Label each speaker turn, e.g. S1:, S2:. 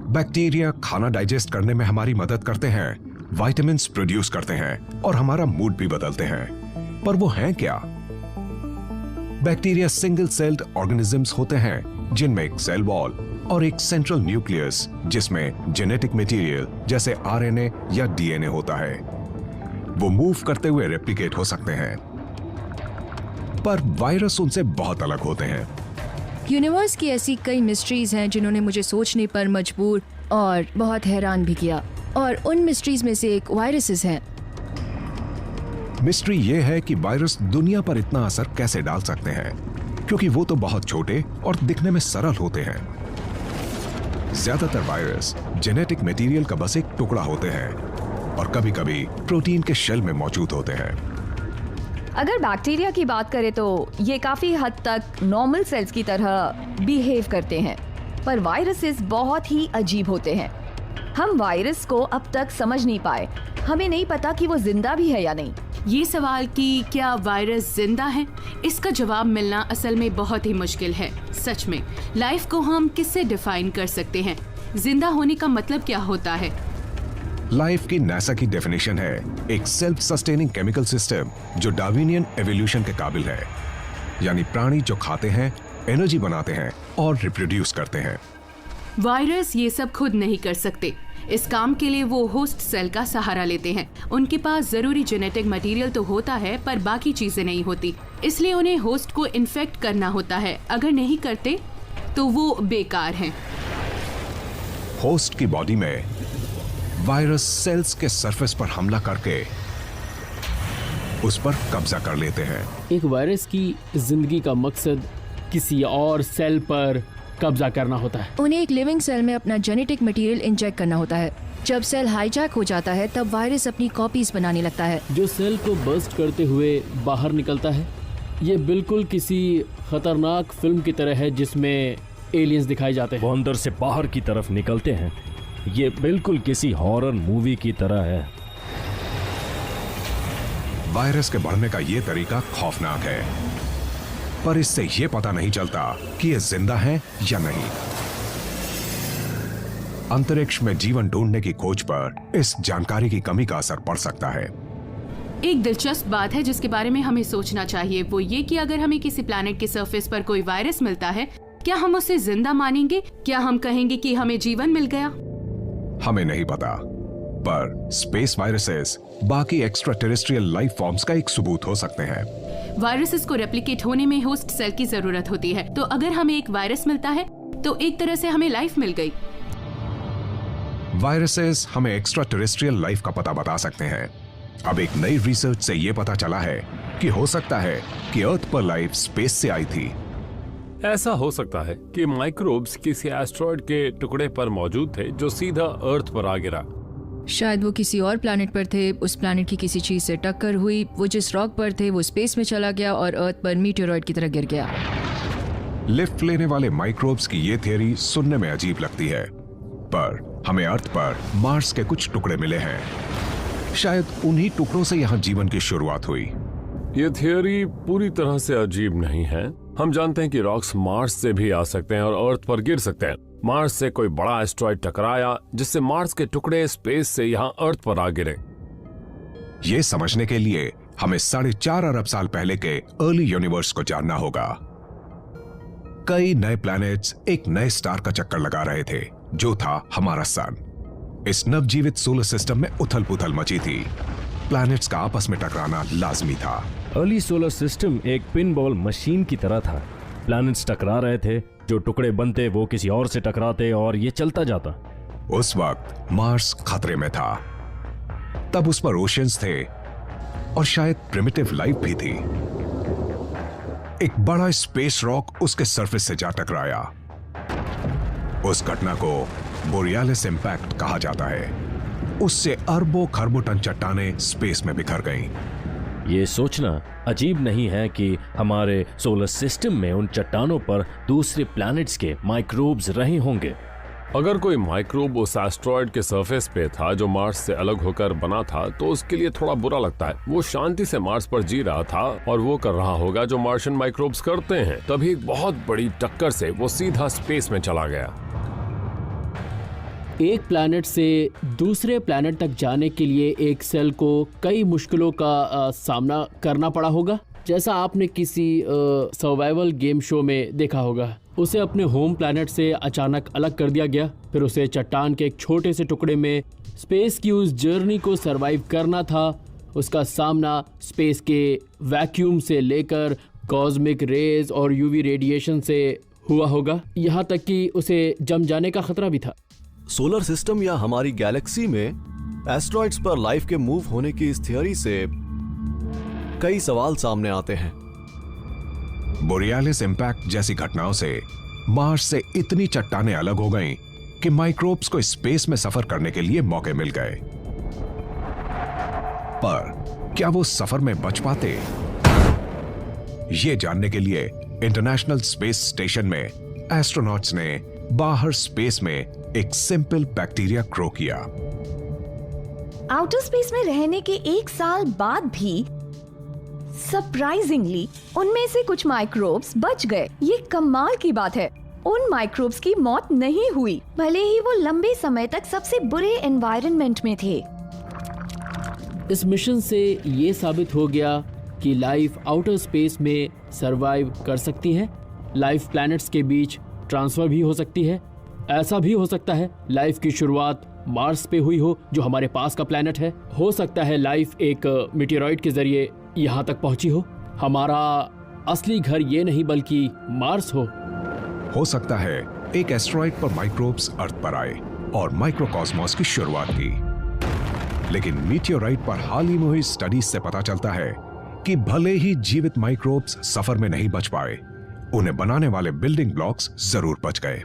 S1: Bacteria खाना digest करने में हमारी मदद करते हैं, विटामिन्स प्रोड्यूस करते हैं और हमारा मूड भी बदलते हैं। पर वो हैं क्या? बैक्टीरिया सिंगल सेल्ड ऑर्गेनिजम्स होते हैं जिनमें एक सेल वॉल और एक सेंट्रल न्यूक्लियस जिसमें जेनेटिक मटेरियल जैसे आरएनए या डीएनए होता है। वो मूव करते हुए रेप्लिकेट हो सकते हैं। पर वायरस उनसे बहुत अलग होते हैं।
S2: यूनिवर्स की ऐसी कई मिस्ट्रीज हैं जिन्होंने मुझे सोचने पर मजबूर और बहुत हैरान भी किया, और उन मिस्ट्रीज में से एक वायरसेस हैं।
S1: मिस्ट्री ये है कि वायरस दुनिया पर इतना असर कैसे डाल सकते हैं, क्योंकि वो तो बहुत छोटे और दिखने में सरल होते हैं। ज्यादातर वायरस जेनेटिक मटेरियल का बस एक टुकड़ा होते हैं और कभी-कभी प्रोटीन के शेल में मौजूद होते हैं।
S3: अगर बैक्टीरिया की बात करें तो ये काफी हद तक नॉर्मल सेल्स की तरह बिहेव करते हैं, पर वायरसेस बहुत ही अजीब होते हैं। हम वायरस को अब तक समझ नहीं पाए। हमें नहीं पता कि वो जिंदा भी है या नहीं।
S4: ये सवाल कि क्या वायरस जिंदा है, इसका जवाब मिलना असल में बहुत ही मुश्किल है। सच में लाइफ को हम किससे डिफाइन कर सकते हैं? जिंदा होने का मतलब क्या होता है?
S1: लाइफ की नासा की डेफिनेशन है एक सेल्फ सस्टेनिंग केमिकल सिस्टम जो डार्विनियन एवोल्यूशन के काबिल है, यानी प्राणी जो खाते हैं, एनर्जी बनाते हैं और रिप्रोड्यूस करते हैं।
S4: वायरस ये सब खुद नहीं कर सकते। इस काम के लिए वो होस्ट सेल का सहारा लेते हैं। उनके पास जरूरी जेनेटिक मटेरियल तो होता है, पर बाकी चीजें नहीं होती, इसलिए उन्हें होस्ट को इन्फेक्ट करना होता है। अगर नहीं करते तो वो बेकार हैं।
S1: होस्ट की बॉडी में वायरस सेल्स के सरफेस पर हमला करके उस पर कब्जा कर लेते हैं।
S5: एक वायरस की जिंदगी का मकसद किसी और सेल पर कब्जा करना होता है।
S2: उन्हें एक लिविंग सेल में अपना जेनेटिक मटेरियल इंजेक्ट करना होता है। जब सेल हाईजैक हो जाता है तब वायरस अपनी कॉपीज बनाने लगता है
S5: जो सेल को बर्स्ट करते हुए बाहर निकलता है। ये बिल्कुल किसी खतरनाक फिल्म की तरह है जिसमें एलियंस दिखाए जाते हैं।
S6: वो अंदर से बाहर की तरफ निकलते हैं। ये बिल्कुल किसी हॉरर मूवी की तरह है।
S1: वायरस के बढ़ने का ये तरीका खौफनाक है, पर इससे ये पता नहीं चलता कि ये जिंदा है या नहीं। अंतरिक्ष में जीवन ढूंढने की खोज पर इस जानकारी की कमी का असर पड़ सकता है।
S4: एक दिलचस्प बात है जिसके बारे में हमें सोचना चाहिए, वो ये कि अगर हमें किसी प्लैनेट के सरफेस पर कोई वायरस मिलता है, क्या हम उसे जिंदा मानेंगे? क्या हम कहेंगे कि हमें जीवन मिल गया?
S1: हमें नहीं पता, पर स्पेस वायरसेस बाकी एक्स्ट्रा टेरेस्ट्रियल लाइफ फॉर्म्स का एक सबूत हो सकते हैं।
S4: वायरसेस को रेप्लिकेट होने में होस्ट सेल की जरूरत होती है, तो अगर हमें एक वायरस मिलता है तो एक तरह से हमें लाइफ मिल गई।
S1: वायरसेस हमें एक्स्ट्रा टेरेस्ट्रियल लाइफ का पता बता सकते हैं। अब एक नई रिसर्च से यह पता चला है कि हो सकता है कि अर्थ पर लाइफ स्पेस से आई थी।
S7: ऐसा हो सकता है कि माइक्रोब्स किसी एस्ट्रॉयड के टुकड़े पर मौजूद थे जो सीधा अर्थ पर आ गिरा।
S2: शायद वो किसी और प्लैनेट पर थे, उस प्लैनेट की किसी चीज से टक्कर हुई, वो जिस रॉक पर थे वो स्पेस में चला गया और अर्थ पर मीटेरॉइड की तरह गिर गया।
S1: लिफ्ट लेने वाले माइक्रोब्स की ये थियरी सुनने में अजीब लगती है, पर हमें अर्थ पर मार्स के कुछ टुकड़े मिले हैं। शायद उन्हीं टुकड़ों से यहाँ जीवन की शुरुआत हुई।
S7: ये थियरी पूरी तरह से अजीब नहीं है। हम जानते हैं कि रॉक्स मार्स से भी आ सकते हैं और अर्थ पर गिर सकते हैं। मार्स से कोई बड़ा एस्ट्रॉयड टकराया जिससे मार्स के टुकड़े स्पेस से यहाँ अर्थ पर आ गिरे।
S1: ये समझने के लिए हमें 4.5 अरब साल पहले के अर्ली यूनिवर्स को जानना होगा। कई नए प्लैनेट्स एक नए स्टार का चक्कर लगा रहे थे जो था हमारा सन। इस नवजीवित सोलर सिस्टम में उथल पुथल मची थी। प्लैनेट्स का आपस में टकराना लाजमी था।
S6: अर्ली सोलर सिस्टम एक पिनबॉल मशीन की तरह था। प्लैनेट्स टकरा रहे थे, जो टुकड़े बनते वो किसी और से टकराते और ये चलता जाता।
S1: उस वक्त मार्स खतरे में था। तब उस पर ओशियंस थे और शायद प्रिमिटिव लाइफ भी थी। एक बड़ा स्पेस रॉक उसके सरफेस से जा टकराया। उस घटना को बोरियालिस इंपैक्ट कहा जाता है। उससे अरबों खरबों टन चट्टानें स्पेस में बिखर गईं।
S6: ये सोचना अजीब नहीं है कि हमारे सोलर सिस्टम में उन चट्टानों पर दूसरे प्लैनेट्स के माइक्रोब्स रहे होंगे।
S7: अगर कोई माइक्रोब उस एस्ट्रॉयड के सरफेस पे था जो मार्स से अलग होकर बना था, तो उसके लिए थोड़ा बुरा लगता है। वो शांति से मार्स पर जी रहा था और वो कर रहा होगा जो मार्शियन माइक्रोब्स करते हैं। तभी एक बहुत बड़ी टक्कर से वो सीधा स्पेस में चला गया।
S5: एक प्लैनेट से दूसरे प्लैनेट तक जाने के लिए एक सेल को कई मुश्किलों का सामना करना पड़ा होगा, जैसा आपने किसी सर्वाइवल गेम शो में देखा होगा। उसे अपने होम प्लैनेट से अचानक अलग कर दिया गया, फिर उसे चट्टान के एक छोटे से टुकड़े में स्पेस की उस जर्नी को सरवाइव करना था। उसका सामना स्पेस के वैक्यूम से लेकर कॉस्मिक रेज और यूवी रेडिएशन से हुआ होगा, यहाँ तक कि उसे जम जाने का खतरा भी था।
S8: सोलर सिस्टम या हमारी गैलेक्सी में एस्ट्रॉइड्स पर लाइफ के मूव होने की इस थियोरी से कई सवाल सामने आते हैं।
S1: बोरियालिस इंपैक्ट जैसी घटनाओं से मार्स से इतनी चट्टानें अलग हो गईं कि माइक्रोब्स को स्पेस में सफर करने के लिए मौके मिल गए। पर क्या वो सफर में बच पाते? ये जानने के लिए इंटरनेशनल स्पेस स्टेशन में एस्ट्रोनॉट्स ने बाहर स्पेस में एक सिंपल बैक्टीरिया ग्रो किया।
S3: आउटर स्पेस में रहने के 1 साल बाद भी सरप्राइजिंगली उनमें से कुछ माइक्रोब्स बच गए। ये कमाल की बात है। उन माइक्रोब्स की मौत नहीं हुई, भले ही वो लंबे समय तक सबसे बुरे एनवायरनमेंट में थे।
S5: इस मिशन से ये साबित हो गया कि लाइफ आउटर स्पेस में सरवाइव कर सकती है। लाइफ प्लैनेट्स के बीच ट्रांसफर भी हो सकती है। ऐसा भी हो सकता है लाइफ की शुरुआत मार्स पे हुई हो, जो हमारे पास का प्लैनेट है। हो सकता है लाइफ एक मीटेरॉइड के जरिए यहाँ तक पहुंची हो। हमारा असली घर ये नहीं बल्कि मार्स हो
S1: सकता है एक एस्ट्रॉइड पर माइक्रोब्स अर्थ पर आए और माइक्रोकॉस्मोस की शुरुआत की। लेकिन मीटियोराइट पर हाल ही में हुई स्टडीज से पता चलता है कि भले ही जीवित माइक्रोब्स सफर में नहीं बच पाए, उन्हें बनाने वाले बिल्डिंग ब्लॉक्स जरूर बच गए।